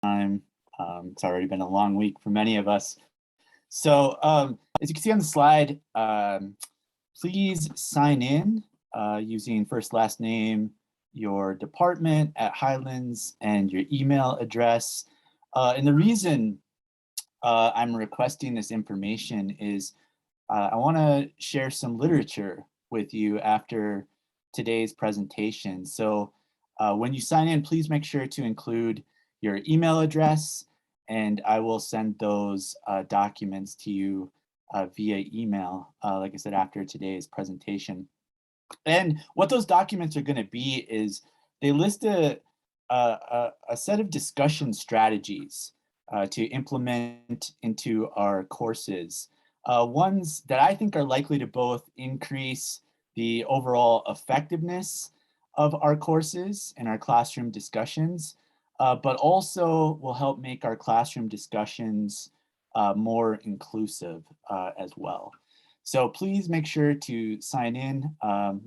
time. It's already been a long week for many of us. So as you can see on the slide, please sign in using first, last name, your department at Highlands, and your email address. And the reason I'm requesting this information is I want to share some literature with you after today's presentation. So when you sign in, please make sure to include your email address, and I will send those documents to you via email, like I said, after today's presentation. And what those documents are going to be is they list a set of discussion strategies to implement into our courses. Ones that I think are likely to both increase the overall effectiveness of our courses and our classroom discussions, but also will help make our classroom discussions more inclusive as well. So please make sure to sign in,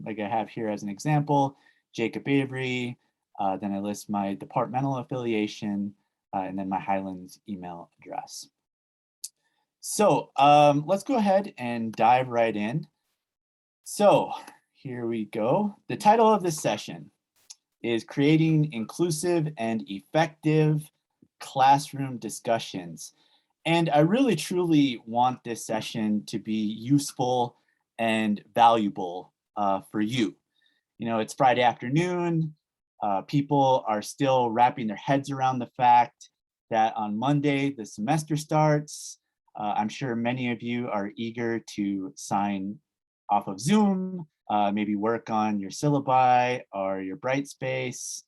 like I have here as an example, Jacob Avery, then I list my departmental affiliation, and then my Highlands email address. So let's go ahead and dive right in. So here we go. The title of this session is Creating Inclusive and Effective Classroom Discussions. And I really truly want this session to be useful and valuable for you. You know, it's Friday afternoon. People are still wrapping their heads around the fact that on Monday the semester starts. I'm sure many of you are eager to sign off of Zoom, maybe work on your syllabi or your Brightspace,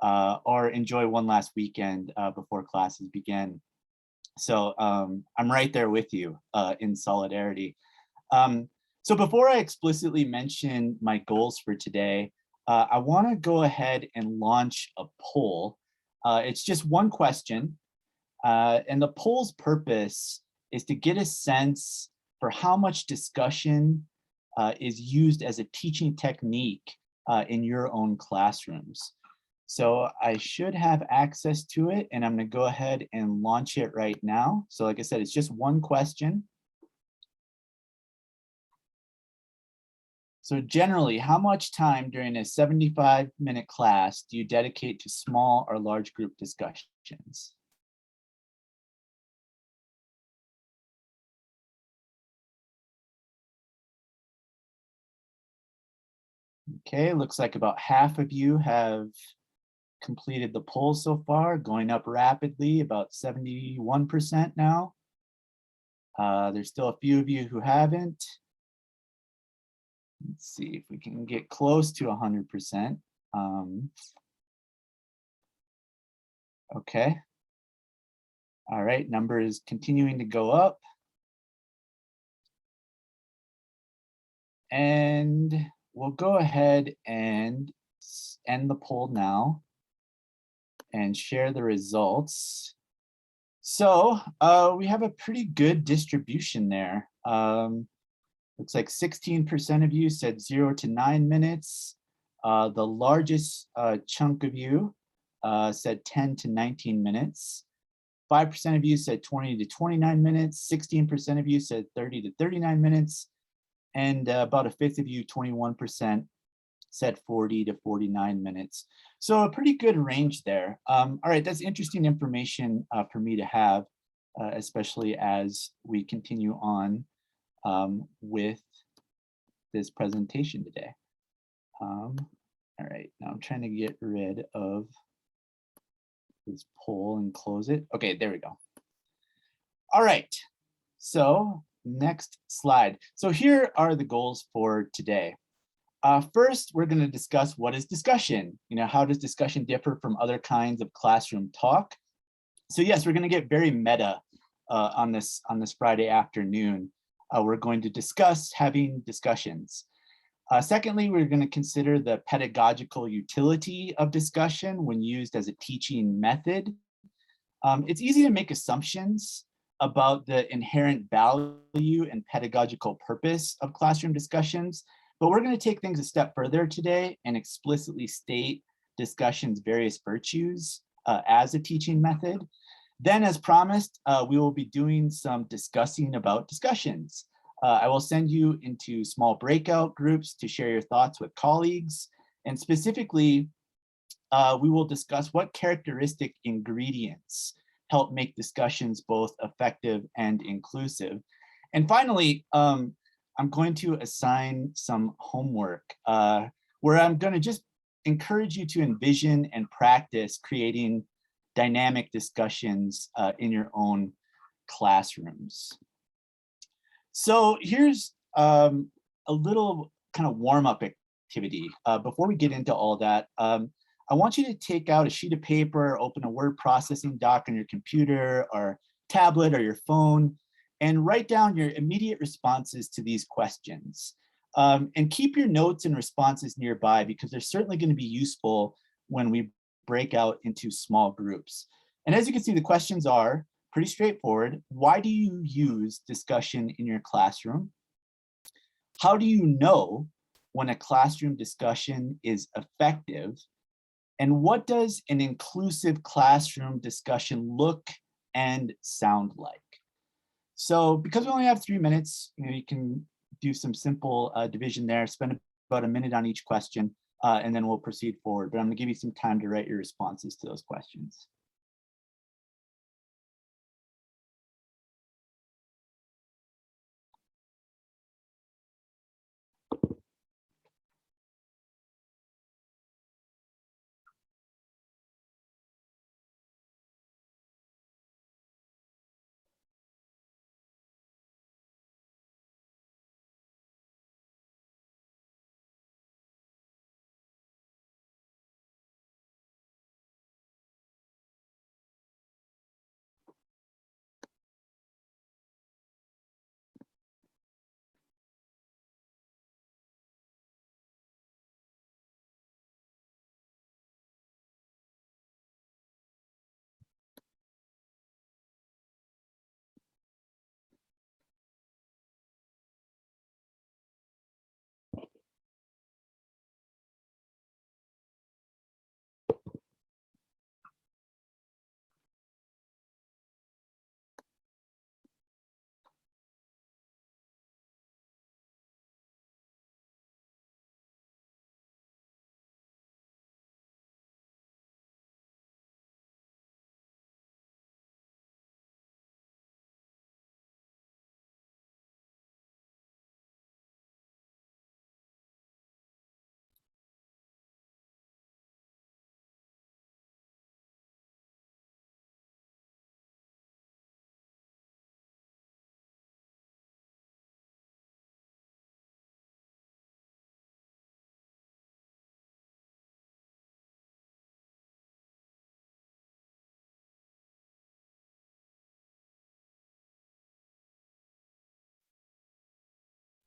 or enjoy one last weekend before classes begin. So I'm right there with you in solidarity. So before I explicitly mention my goals for today, I want to go ahead and launch a poll. It's just one question, and the poll's purpose is to get a sense for how much discussion is used as a teaching technique in your own classrooms. So I should have access to it, and I'm going to go ahead and launch it right now. So like I said, it's just one question. So generally, how much time during a 75-minute class do you dedicate to small or large group discussions? Okay, looks like about half of you have completed the poll so far, going up rapidly, about 71% now. There's still a few of you who haven't. Let's see if we can get close to 100%. Okay. All right, number is continuing to go up. And we'll go ahead and end the poll now and share the results. So we have a pretty good distribution there. Looks like 16% of you said 0 to 9 minutes. The largest chunk of you said 10 to 19 minutes. 5% of you said 20 to 29 minutes. 16% of you said 30 to 39 minutes. And about a fifth of you, 21%, said 40 to 49 minutes. So a pretty good range there. All right, that's interesting information for me to have, especially as we continue on with this presentation today. All right, now I'm trying to get rid of this poll and close it. Okay, there we go. All right, so next slide. So here are the goals for today. First, we're going to discuss what is discussion. You know, how does discussion differ from other kinds of classroom talk? So yes, we're going to get very meta on this Friday afternoon. We're going to discuss having discussions. Secondly, we're going to consider the pedagogical utility of discussion when used as a teaching method. It's easy to make assumptions about the inherent value and pedagogical purpose of classroom discussions, but we're going to take things a step further today and explicitly state discussion's various virtues as a teaching method. Then, as promised, we will be doing some discussing about discussions. I will send you into small breakout groups to share your thoughts with colleagues. And specifically, we will discuss what characteristic ingredients help make discussions both effective and inclusive. And finally, I'm going to assign some homework where I'm going to just encourage you to envision and practice creating dynamic discussions in your own classrooms. So here's a little kind of warm-up activity. Before we get into all that, I want you to take out a sheet of paper, open a word processing doc on your computer or tablet or your phone, and write down your immediate responses to these questions. And keep your notes and responses nearby because they're certainly going to be useful when we break out into small groups. And as you can see, the questions are pretty straightforward. Why do you use discussion in your classroom? How do you know when a classroom discussion is effective? And what does an inclusive classroom discussion look and sound like? So because we only have 3 minutes, you can do some simple division there, spend about a minute on each question, and then we'll proceed forward. But I'm gonna give you some time to write your responses to those questions.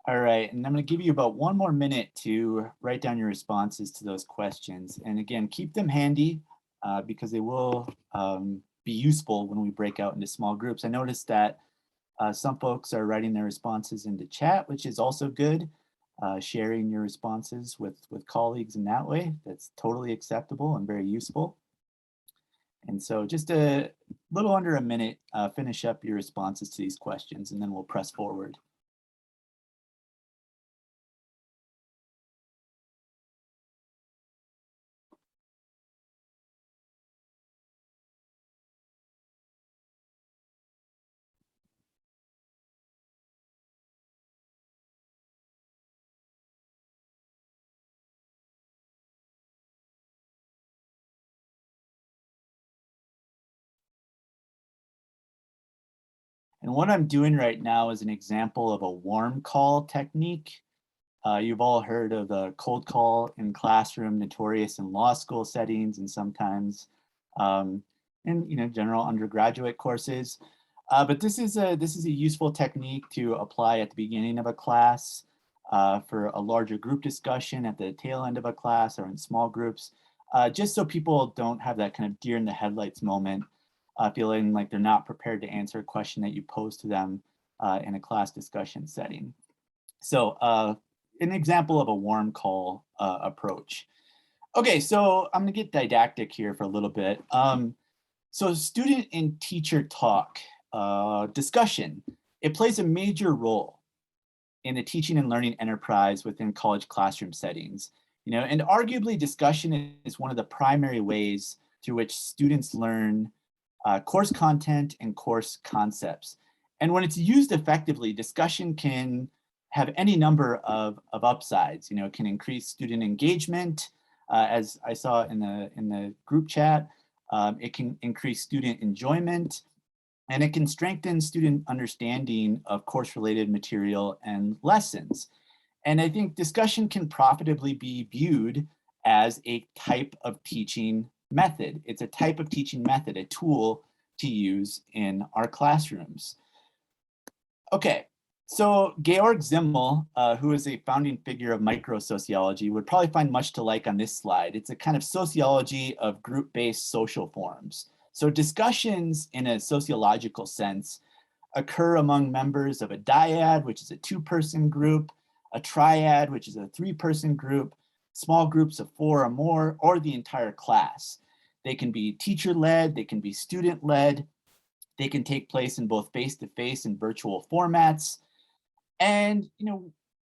All right, and I'm going to give you about 1 more minute to write down your responses to those questions. And again, keep them handy because they will be useful when we break out into small groups. I noticed that some folks are writing their responses into chat, which is also good. Sharing your responses with colleagues in that way, that's totally acceptable and very useful. And so just a little under a minute, finish up your responses to these questions, and then we'll press forward. And what I'm doing right now is an example of a warm call technique. You've all heard of the cold call in classroom, notorious in law school settings and sometimes in general undergraduate courses. But this is a useful technique to apply at the beginning of a class for a larger group discussion at the tail end of a class or in small groups, just so people don't have that kind of deer in the headlights moment, feeling like they're not prepared to answer a question that you pose to them in a class discussion setting. So an example of a warm call approach. Okay, so I'm gonna get didactic here for a little bit. So student and teacher talk, discussion, it plays a major role in the teaching and learning enterprise within college classroom settings. And arguably discussion is one of the primary ways through which students learn course content and course concepts. And when it's used effectively, discussion can have any number of upsides. It can increase student engagement, as I saw in the group chat. It can increase student enjoyment, and it can strengthen student understanding of course-related material and lessons. And I think discussion can profitably be viewed as a type of teaching method. It's a type of teaching method, a tool to use in our classrooms. Okay, so Georg Simmel, who is a founding figure of microsociology, would probably find much to like on this slide. It's a kind of sociology of group-based social forms. So discussions in a sociological sense occur among members of a dyad, which is a two-person group, a triad, which is a three-person group, small groups of 4 or more, or the entire class. They can be teacher-led, they can be student-led, they can take place in both face-to-face and virtual formats. And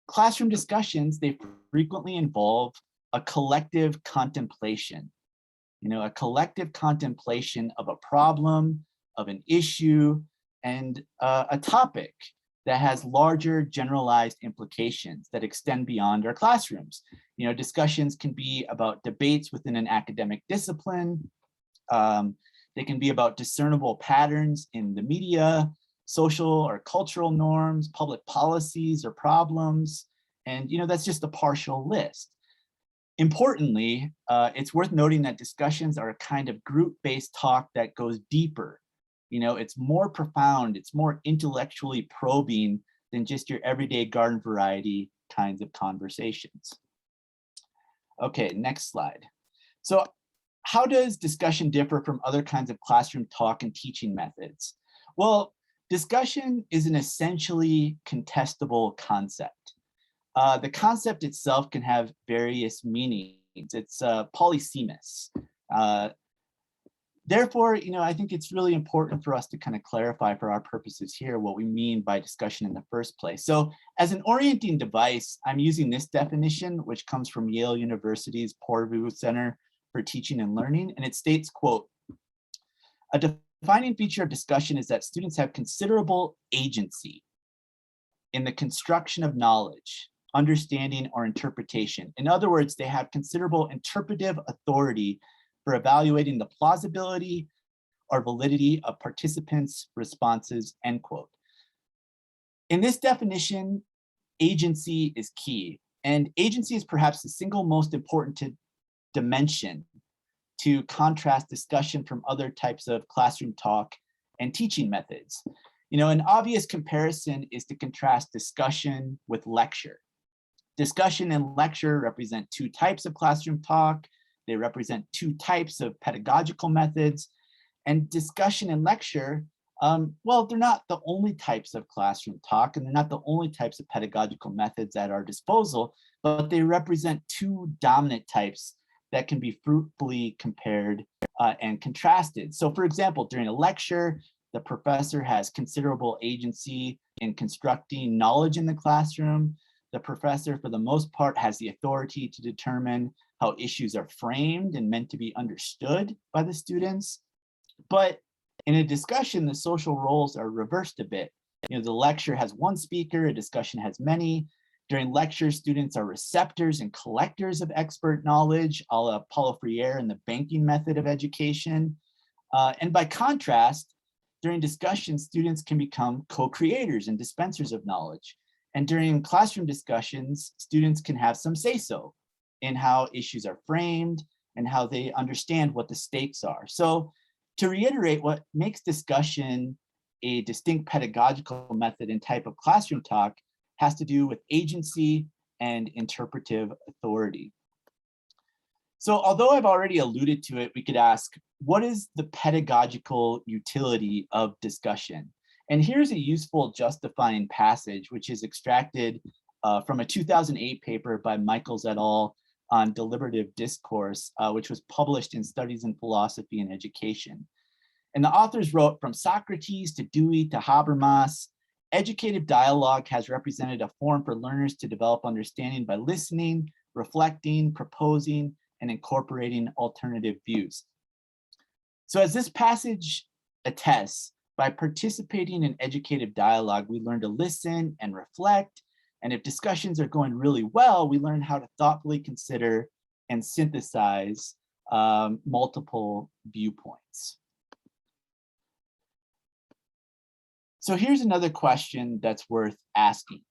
classroom discussions, they frequently involve a collective contemplation, a collective contemplation of a problem, of an issue, and a topic that has larger generalized implications that extend beyond our classrooms. Discussions can be about debates within an academic discipline. They can be about discernible patterns in the media, social or cultural norms, public policies or problems. And that's just a partial list. Importantly, it's worth noting that discussions are a kind of group-based talk that goes deeper. It's more profound, it's more intellectually probing than just your everyday garden variety kinds of conversations. Okay, next slide. So how does discussion differ from other kinds of classroom talk and teaching methods? Well, discussion is an essentially contestable concept. The concept itself can have various meanings. It's polysemous. Therefore, I think it's really important for us to kind of clarify for our purposes here what we mean by discussion in the first place. So as an orienting device, I'm using this definition, which comes from Yale University's Poorvu Center for Teaching and Learning, and it states, quote, "A defining feature of discussion is that students have considerable agency in the construction of knowledge, understanding, or interpretation. In other words, they have considerable interpretive authority for evaluating the plausibility or validity of participants' responses," end quote. In this definition, agency is key, and agency is perhaps the single most important dimension to contrast discussion from other types of classroom talk and teaching methods. An obvious comparison is to contrast discussion with lecture. Discussion and lecture represent two types of classroom talk. They represent two types of pedagogical methods. And discussion and lecture, well, they're not the only types of classroom talk, and they're not the only types of pedagogical methods at our disposal, but they represent two dominant types that can be fruitfully compared and contrasted. So for example, during a lecture, the professor has considerable agency in constructing knowledge in the classroom. The professor, for the most part, has the authority to determine how issues are framed and meant to be understood by the students. But in a discussion, the social roles are reversed a bit. The lecture has one speaker, a discussion has many. During lectures, students are receptors and collectors of expert knowledge, a la Paulo Freire and the banking method of education. And by contrast, during discussion, students can become co-creators and dispensers of knowledge. And during classroom discussions, students can have some say-so in how issues are framed and how they understand what the stakes are. So to reiterate, what makes discussion a distinct pedagogical method and type of classroom talk has to do with agency and interpretive authority. So although I've already alluded to it, we could ask, what is the pedagogical utility of discussion? And here's a useful justifying passage, which is extracted from a 2008 paper by Michaels et al. on deliberative discourse, which was published in Studies in Philosophy and Education. And the authors wrote, from Socrates to Dewey to Habermas, educative dialogue has represented a forum for learners to develop understanding by listening, reflecting, proposing, and incorporating alternative views. So as this passage attests, by participating in educative dialogue, we learn to listen and reflect. And if discussions are going really well, we learn how to thoughtfully consider and synthesize multiple viewpoints. So here's another question that's worth asking.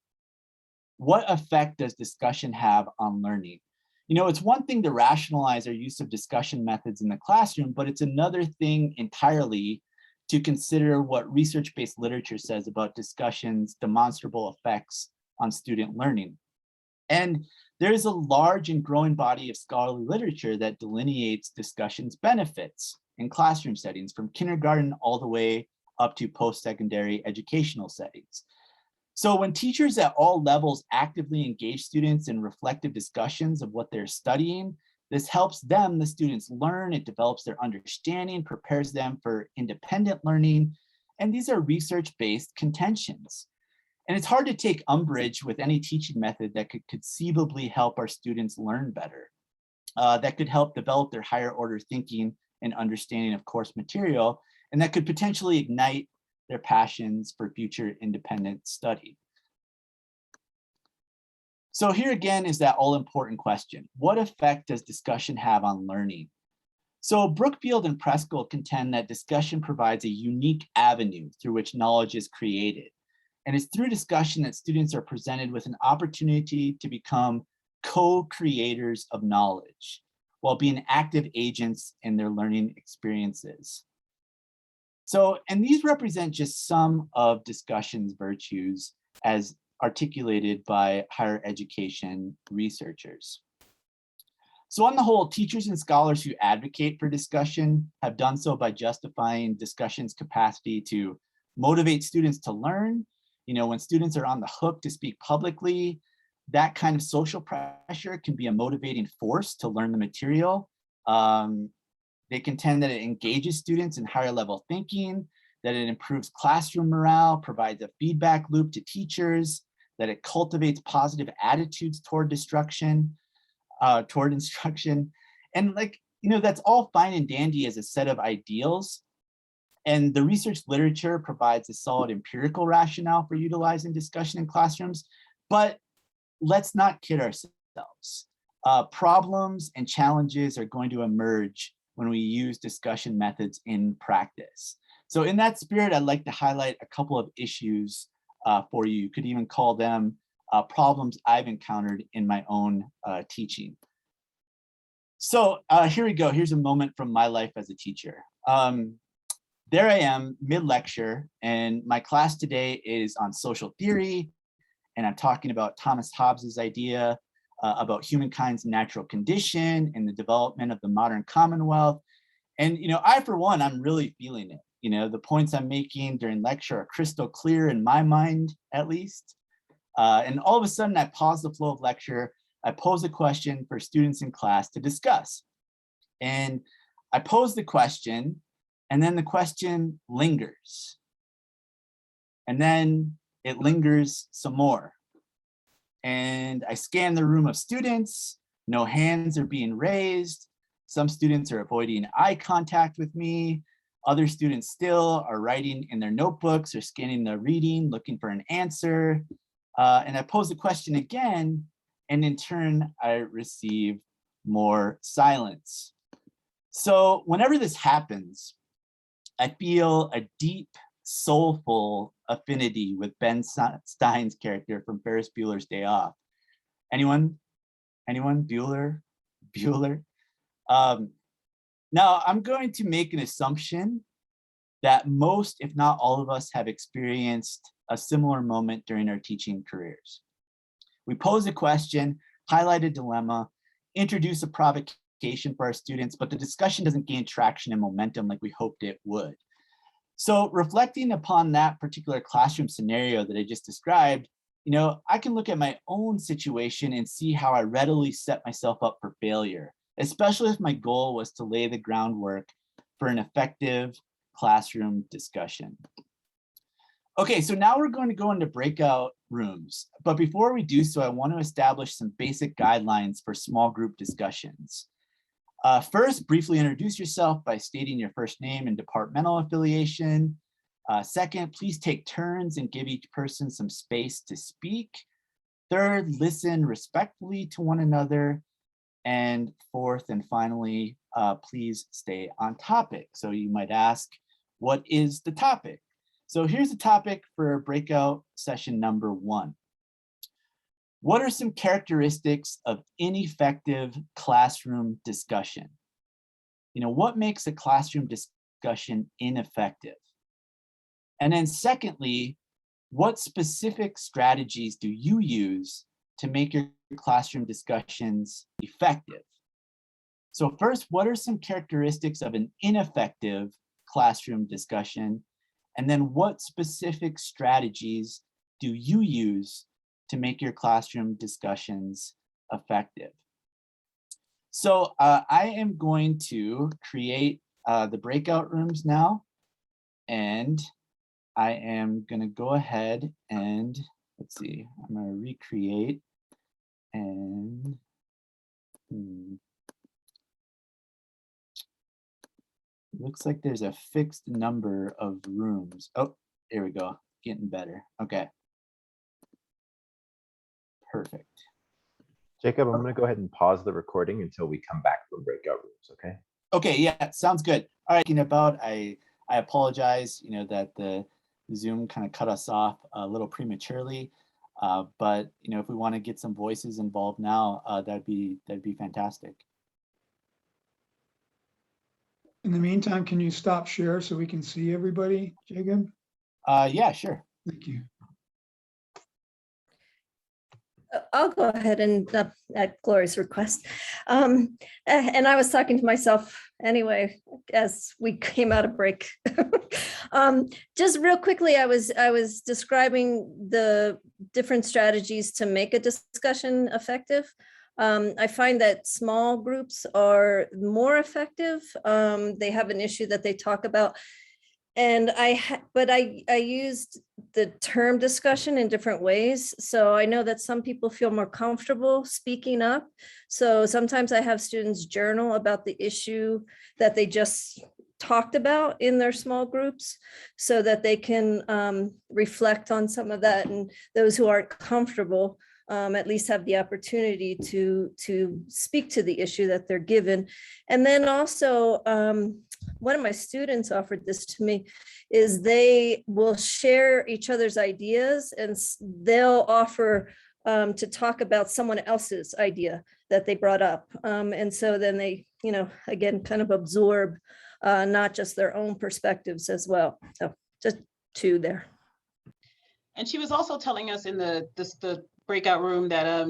What effect does discussion have on learning? You know, it's one thing to rationalize our use of discussion methods in the classroom, but it's another thing entirely to consider what research-based literature says about discussion's demonstrable effects on student learning. And there's a large and growing body of scholarly literature that delineates discussion's benefits in classroom settings, from kindergarten all the way up to post-secondary educational settings. So when teachers at all levels actively engage students in reflective discussions of what they're studying, this helps them, the students, learn, it develops their understanding, prepares them for independent learning, and these are research-based contentions. And it's hard to take umbrage with any teaching method that could conceivably help our students learn better, that could help develop their higher order thinking and understanding of course material, and that could potentially ignite their passions for future independent study. So here again is that all-important question. What effect does discussion have on learning? So Brookfield and Preskel contend that discussion provides a unique avenue through which knowledge is created. And it's through discussion that students are presented with an opportunity to become co-creators of knowledge while being active agents in their learning experiences. So, and these represent just some of discussion's virtues as articulated by higher education researchers. So on the whole, teachers and scholars who advocate for discussion have done so by justifying discussion's capacity to motivate students to learn. You know, when students are on the hook to speak publicly, that kind of social pressure can be a motivating force to learn the material. They contend that it engages students in higher level thinking, that it improves classroom morale, provides a feedback loop to teachers, that it cultivates positive attitudes toward instruction. And like, you know, that's all fine and dandy as a set of ideals. And the research literature provides a solid empirical rationale for utilizing discussion in classrooms, but let's not kid ourselves. Problems and challenges are going to emerge when we use discussion methods in practice. So in that spirit, I'd like to highlight a couple of issues for you. You could even call them problems I've encountered in my own teaching. So here we go. Here's a moment from my life as a teacher. There I am mid-lecture, and my class today is on social theory, and I'm talking about Thomas Hobbes's idea about humankind's natural condition and the development of the modern Commonwealth. And, you know, I, for one, I'm really feeling it. You know, the points I'm making during lecture are crystal clear in my mind, at least. And all of a sudden, I pause the flow of lecture. I pose a question for students in class to discuss. And I pose the question, and then the question lingers. And then it lingers some more. And I scan the room of students. No hands are being raised. Some students are avoiding eye contact with me. Other students still are writing in their notebooks or scanning their reading, looking for an answer. And I pose the question again, and in turn, I receive more silence. So whenever this happens, I feel a deep, soulful affinity with Ben Stein's character from Ferris Bueller's Day Off. Anyone? Bueller? Now, I'm going to make an assumption that most, if not all of us, have experienced a similar moment during our teaching careers. We pose a question, highlight a dilemma, introduce a provocation for our students, but the discussion doesn't gain traction and momentum like we hoped it would. So reflecting upon that particular classroom scenario that I just described, I can look at my own situation and see how I readily set myself up for failure, especially if my goal was to lay the groundwork for an effective classroom discussion. Okay, so now we're going to go into breakout rooms. But before we do so, I want to establish some basic guidelines for small group discussions. First, briefly introduce yourself by stating your first name and departmental affiliation. Second, please take turns and give each person some space to speak. Third, listen respectfully to one another. And fourth and finally, please stay on topic. So you might ask, what is the topic? So here's the topic for breakout session number 1. What are some characteristics of ineffective classroom discussion? What makes a classroom discussion ineffective? And then secondly, what specific strategies do you use to make your classroom discussions effective? So first, what are some characteristics of an ineffective classroom discussion? And then what specific strategies do you use to make your classroom discussions effective? So I am going to create the breakout rooms now, and I am going to go ahead and let's see, I'm going to recreate and looks like there's a fixed number of rooms. Oh, here we go. Getting better. Okay. Perfect. Jacob, I'm going to go ahead and pause the recording until we come back from breakout rooms, okay? Okay, yeah, sounds good. All right, I apologize, that the Zoom kind of cut us off a little prematurely, but if we want to get some voices involved now, that'd be fantastic. In the meantime, can you stop share so we can see everybody, Jacob? Yeah, sure. Thank you. I'll go ahead and at Glory's request. And I was talking to myself anyway as we came out of break. Just real quickly, I was describing the different strategies to make a discussion effective. I find that small groups are more effective. They have an issue that they talk about. And I used the term discussion in different ways. So I know that some people feel more comfortable speaking up. So sometimes I have students journal about the issue that they just talked about in their small groups so that they can reflect on some of that. And those who aren't comfortable at least have the opportunity to speak to the issue that they're given. And then also, one of my students offered this to me, is they will share each other's ideas and they'll offer to talk about someone else's idea that they brought up. And so then they, again, kind of absorb not just their own perspectives as well. So just 2 there. And she was also telling us in the breakout room that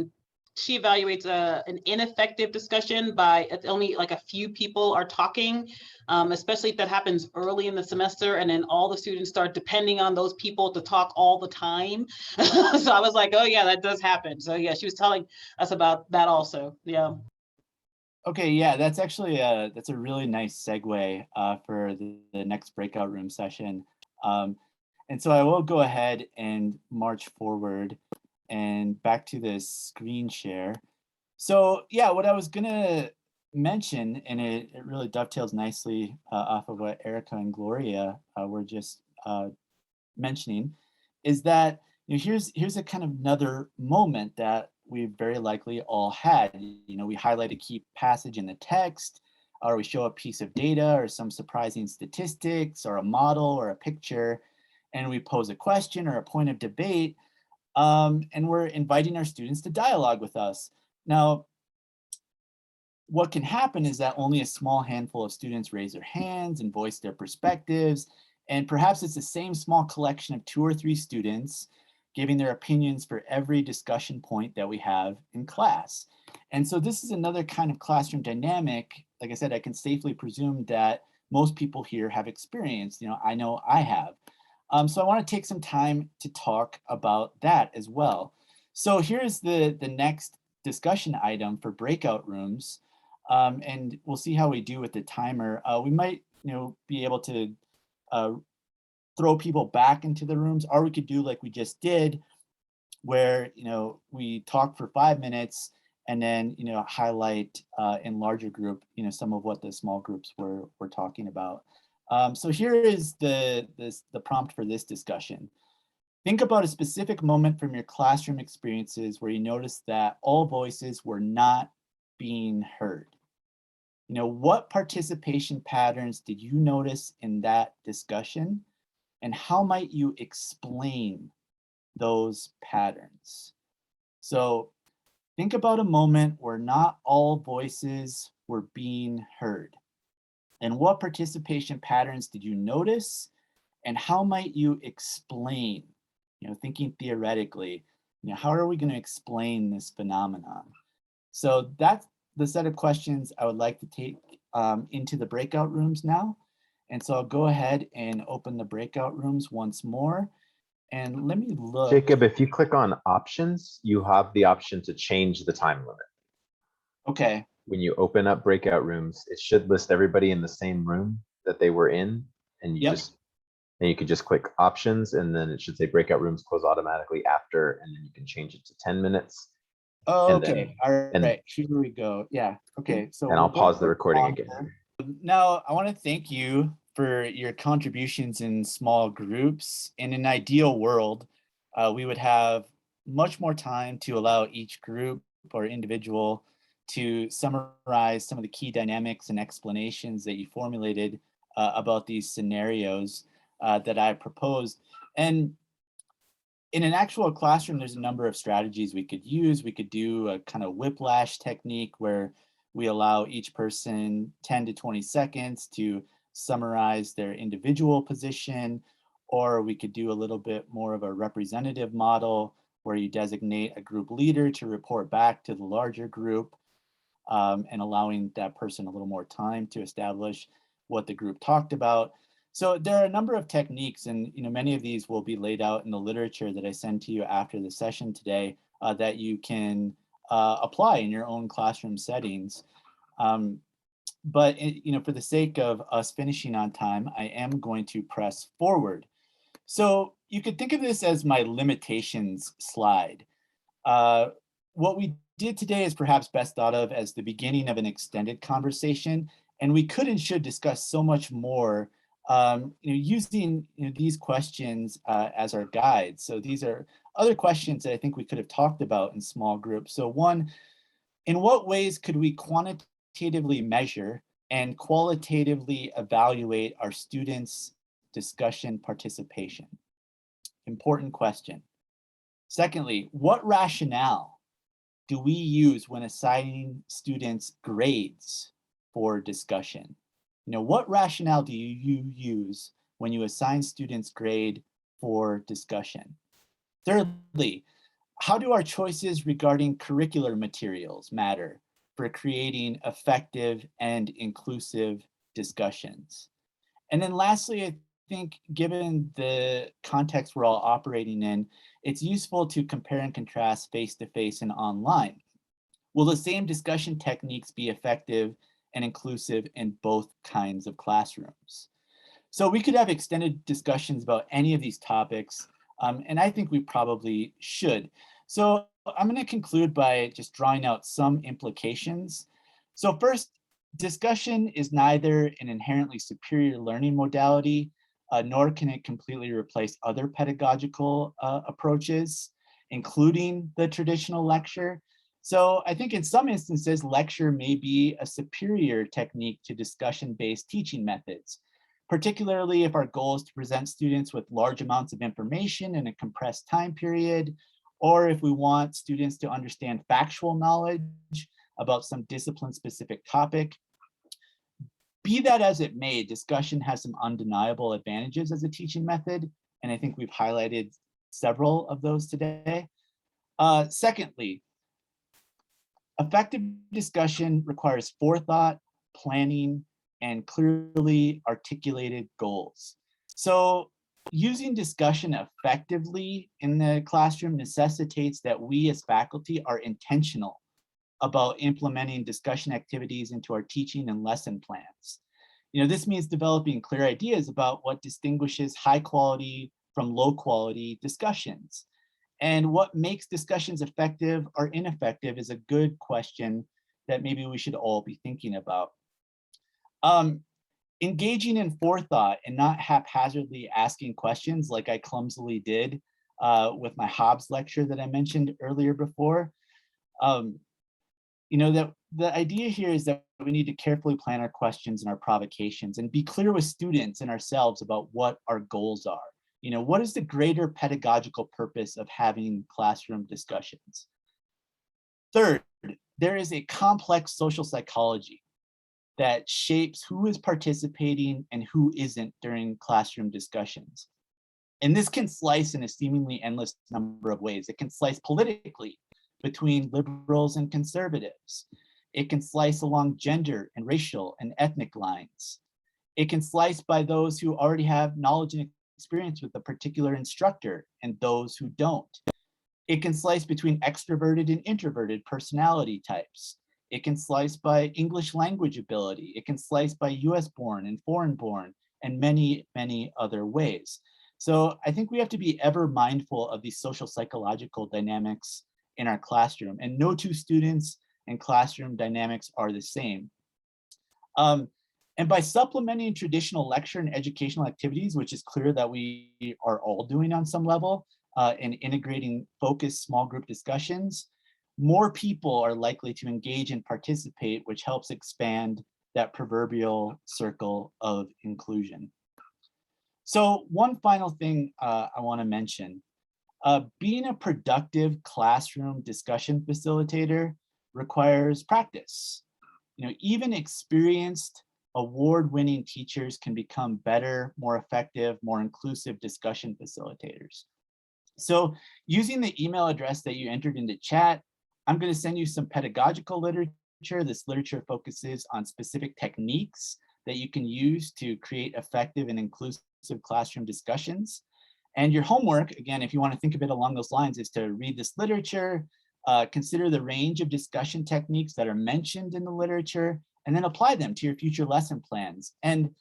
she evaluates an ineffective discussion by it's only like a few people are talking, especially if that happens early in the semester and then all the students start depending on those people to talk all the time. So I was like, oh yeah, that does happen. So yeah, she was telling us about that also. Yeah. Okay, yeah, that's actually that's a really nice segue for the next breakout room session. And so I will go ahead and march forward and back to this screen share. So yeah, what I was gonna mention, and it really dovetails nicely off of what Erica and Gloria were just mentioning, is that here's a kind of another moment that we very likely all had. We highlight a key passage in the text, or we show a piece of data or some surprising statistics or a model or a picture, and we pose a question or a point of debate. And we're inviting our students to dialogue with us. Now, what can happen is that only a small handful of students raise their hands and voice their perspectives. And perhaps it's the same small collection of 2 or 3 students giving their opinions for every discussion point that we have in class. And so this is another kind of classroom dynamic. Like I said, I can safely presume that most people here have experienced. I know I have. So I want to take some time to talk about that as well. So here's the next discussion item for breakout rooms. And we'll see how we do with the timer. We might, be able to throw people back into the rooms, or we could do like we just did, where we talk for 5 minutes and then highlight in larger group some of what the small groups were talking about. So here is the prompt for this discussion. Think about a specific moment from your classroom experiences where you noticed that all voices were not being heard. What participation patterns did you notice in that discussion, and how might you explain those patterns? So think about a moment where not all voices were being heard. And what participation patterns did you notice? And how might you explain, thinking theoretically, how are we going to explain this phenomenon? So that's the set of questions I would like to take into the breakout rooms now. And so I'll go ahead and open the breakout rooms once more. And let me look. Jacob, if you click on options, you have the option to change the time limit. Okay. When you open up breakout rooms, it should list everybody in the same room that they were in, and you could just click options, and then it should say breakout rooms close automatically after, and then you can change it to 10 minutes. Oh, And okay. All right. Here we go. Yeah. Okay. So and I'll pause the recording again. Now, I want to thank you for your contributions in small groups. In an ideal world, we would have much more time to allow each group or individual to summarize some of the key dynamics and explanations that you formulated about these scenarios that I proposed. And in an actual classroom, there's a number of strategies we could use. We could do a kind of whiplash technique where we allow each person 10 to 20 seconds to summarize their individual position, or we could do a little bit more of a representative model where you designate a group leader to report back to the larger group, and allowing that person a little more time to establish what the group talked about. So there are a number of techniques, and many of these will be laid out in the literature that I send to you after the session today that you can apply in your own classroom settings. But for the sake of us finishing on time, I am going to press forward. So you could think of this as my limitations slide. What we did today is perhaps best thought of as the beginning of an extended conversation, and we could and should discuss so much more using these questions as our guides. So these are other questions that I think we could have talked about in small groups. So one, in what ways could we quantitatively measure and qualitatively evaluate our students' discussion participation? Important question. Secondly, what rationale do we use when assigning students grades for discussion? What rationale do you use when you assign students grade for discussion? Thirdly, how do our choices regarding curricular materials matter for creating effective and inclusive discussions? And then lastly, I think given the context we're all operating in, it's useful to compare and contrast face-to-face and online. Will the same discussion techniques be effective and inclusive in both kinds of classrooms? So we could have extended discussions about any of these topics, and I think we probably should. So I'm going to conclude by just drawing out some implications. So first, discussion is neither an inherently superior learning modality, nor can it completely replace other pedagogical approaches, including the traditional lecture. So I think in some instances, lecture may be a superior technique to discussion-based teaching methods, particularly if our goal is to present students with large amounts of information in a compressed time period, or if we want students to understand factual knowledge about some discipline-specific topic. Be that as it may, discussion has some undeniable advantages as a teaching method, and I think we've highlighted several of those today. Secondly, effective discussion requires forethought, planning, and clearly articulated goals. So using discussion effectively in the classroom necessitates that we as faculty are intentional about implementing discussion activities into our teaching and lesson plans. This means developing clear ideas about what distinguishes high quality from low quality discussions. And what makes discussions effective or ineffective is a good question that maybe we should all be thinking about. Engaging in forethought and not haphazardly asking questions like I clumsily did with my Hobbes lecture that I mentioned earlier before. That the idea here is that we need to carefully plan our questions and our provocations and be clear with students and ourselves about what our goals are. What is the greater pedagogical purpose of having classroom discussions? Third, there is a complex social psychology that shapes who is participating and who isn't during classroom discussions. And this can slice in a seemingly endless number of ways. It can slice politically between liberals and conservatives. It can slice along gender and racial and ethnic lines. It can slice by those who already have knowledge and experience with a particular instructor and those who don't. It can slice between extroverted and introverted personality types. It can slice by English language ability. It can slice by US born and foreign born and many, many other ways. So I think we have to be ever mindful of these social psychological dynamics in our classroom, and no two students and classroom dynamics are the same. And by supplementing traditional lecture and educational activities, which is clear that we are all doing on some level, and integrating focused small group discussions, more people are likely to engage and participate, which helps expand that proverbial circle of inclusion. So one final thing I want to mention, being a productive classroom discussion facilitator requires practice. Even experienced award-winning teachers can become better, more effective, more inclusive discussion facilitators. So using the email address that you entered into chat, I'm going to send you some pedagogical literature. This literature focuses on specific techniques that you can use to create effective and inclusive classroom discussions. And your homework, again, if you want to think of it along those lines, is to read this literature, consider the range of discussion techniques that are mentioned in the literature, and then apply them to your future lesson plans. And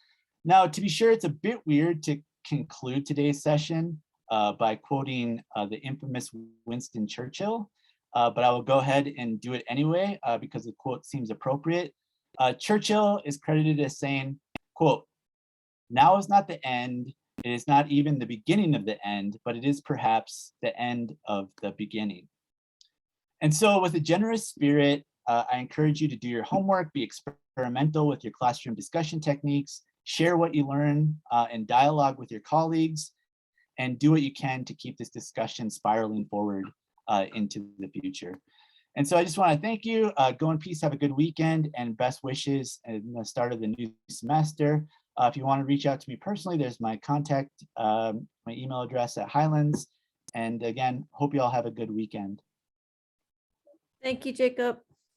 now, to be sure, it's a bit weird to conclude today's session by quoting the infamous Winston Churchill, but I will go ahead and do it anyway because the quote seems appropriate. Churchill is credited as saying, quote, "Now is not the end, it is not even the beginning of the end, but it is perhaps the end of the beginning." And so with a generous spirit, I encourage you to do your homework, be experimental with your classroom discussion techniques, share what you learn and dialogue with your colleagues, and do what you can to keep this discussion spiraling forward into the future. And so I just want to thank you. Go in peace, have a good weekend, and best wishes in the start of the new semester. If you want to reach out to me personally, there's my contact, my email address at Highlands. And again, hope you all have a good weekend. Thank you, Jacob.